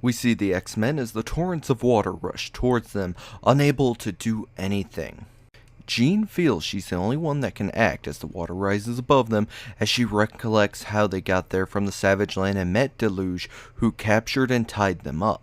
We see the X-Men as the torrents of water rush towards them, unable to do anything. Jean feels she's the only one that can act as the water rises above them, as she recollects how they got there from the Savage Land and met Deluge, who captured and tied them up.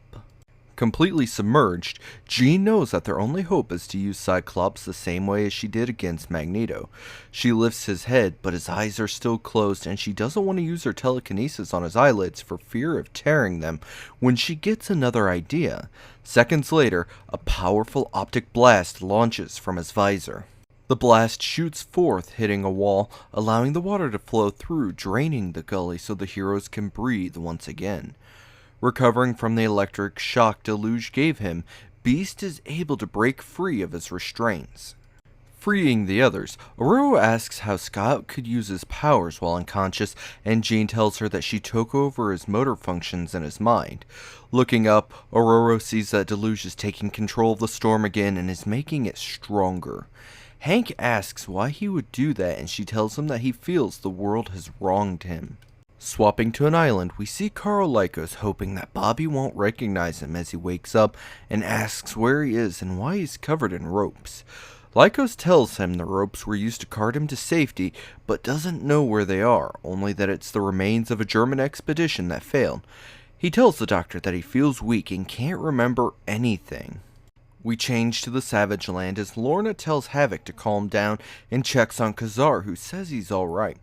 Completely submerged, Jean knows that their only hope is to use Cyclops the same way as she did against Magneto. She lifts his head, but his eyes are still closed, and she doesn't want to use her telekinesis on his eyelids for fear of tearing them when she gets another idea. Seconds later, a powerful optic blast launches from his visor. The blast shoots forth, hitting a wall, allowing the water to flow through, draining the gully so the heroes can breathe once again. Recovering from the electric shock Deluge gave him, Beast is able to break free of his restraints. Freeing the others, Ororo asks how Scott could use his powers while unconscious, and Jean tells her that she took over his motor functions in his mind. Looking up, Ororo sees that Deluge is taking control of the storm again and is making it stronger. Hank asks why he would do that, and she tells him that he feels the world has wronged him. Swapping to an island, we see Carl Lycos hoping that Bobby won't recognize him as he wakes up and asks where he is and why he's covered in ropes. Lycos tells him the ropes were used to cart him to safety, but doesn't know where they are, only that it's the remains of a German expedition that failed. He tells the doctor that he feels weak and can't remember anything. We change to the Savage Land as Lorna tells Havoc to calm down and checks on Khazar, who says he's alright.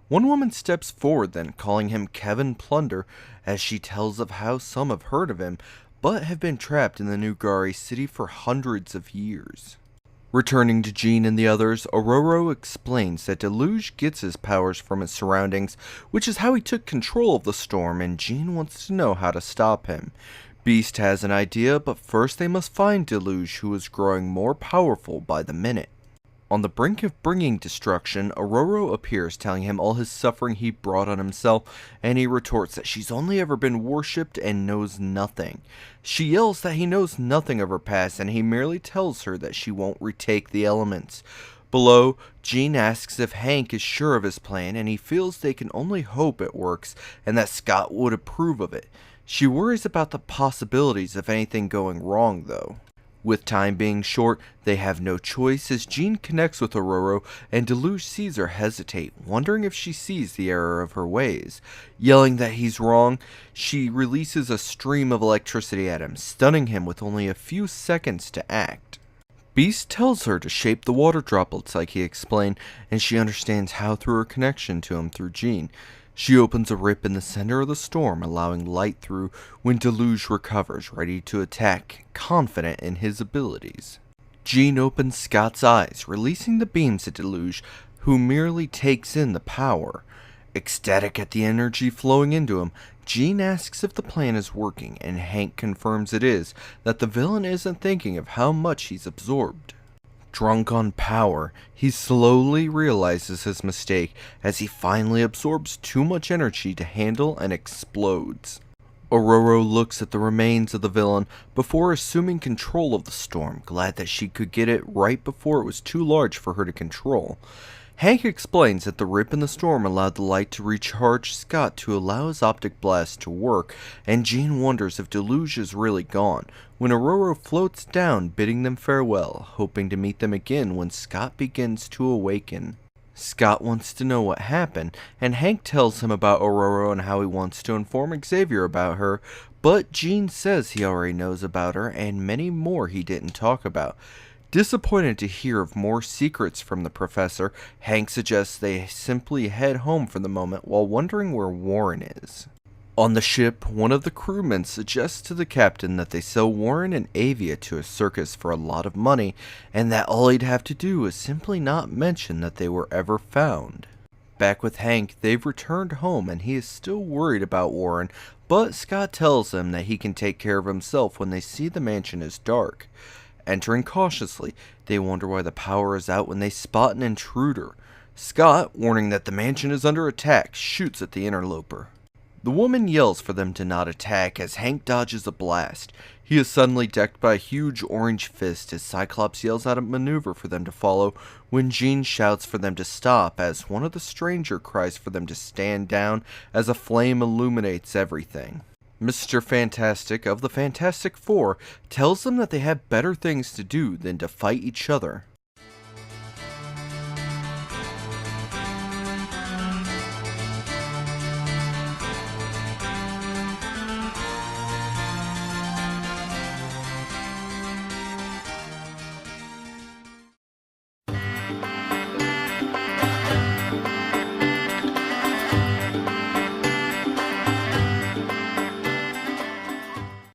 One woman steps forward then, calling him Kevin Plunder, as she tells of how some have heard of him, but have been trapped in the New Gari city for hundreds of years. Returning to Jean and the others, Ororo explains that Deluge gets his powers from his surroundings, which is how he took control of the storm, and Jean wants to know how to stop him. Beast has an idea, but first they must find Deluge, who is growing more powerful by the minute. On the brink of bringing destruction, Ororo appears, telling him all his suffering he brought on himself, and he retorts that she's only ever been worshipped and knows nothing. She yells that he knows nothing of her past, and he merely tells her that she won't retake the elements. Below, Jean asks if Hank is sure of his plan, and he feels they can only hope it works, and that Scott would approve of it. She worries about the possibilities of anything going wrong, though. With time being short, they have no choice as Jean connects with Ororo, and Deluge sees her hesitate, wondering if she sees the error of her ways. Yelling that he's wrong, she releases a stream of electricity at him, stunning him with only a few seconds to act. Beast tells her to shape the water droplets like he explained, and she understands how through her connection to him through Jean. She opens a rip in the center of the storm, allowing light through when Deluge recovers, ready to attack, confident in his abilities. Jean opens Scott's eyes, releasing the beams at Deluge, who merely takes in the power. Ecstatic at the energy flowing into him, Jean asks if the plan is working, and Hank confirms it is, that the villain isn't thinking of how much he's absorbed. Drunk on power, he slowly realizes his mistake as he finally absorbs too much energy to handle and explodes. Ororo looks at the remains of the villain before assuming control of the storm, glad that she could get it right before it was too large for her to control. Hank explains that the rip in the storm allowed the light to recharge Scott to allow his optic blast to work, and Jean wonders if Deluge is really gone, when Ororo floats down bidding them farewell, hoping to meet them again when Scott begins to awaken. Scott wants to know what happened, and Hank tells him about Ororo and how he wants to inform Xavier about her, but Jean says he already knows about her and many more he didn't talk about. Disappointed to hear of more secrets from the professor, Hank suggests they simply head home for the moment while wondering where Warren is. On the ship, one of the crewmen suggests to the captain that they sell Warren and Avia to a circus for a lot of money, and that all he'd have to do is simply not mention that they were ever found. Back with Hank, they've returned home and he is still worried about Warren, but Scott tells him that he can take care of himself when they see the mansion is dark. Entering cautiously, they wonder why the power is out when they spot an intruder. Scott, warning that the mansion is under attack, shoots at the interloper. The woman yells for them to not attack as Hank dodges a blast. He is suddenly decked by a huge orange fist as Cyclops yells out a maneuver for them to follow when Jean shouts for them to stop as one of the stranger cries for them to stand down as a flame illuminates everything. Mr. Fantastic of the Fantastic Four tells them that they have better things to do than to fight each other.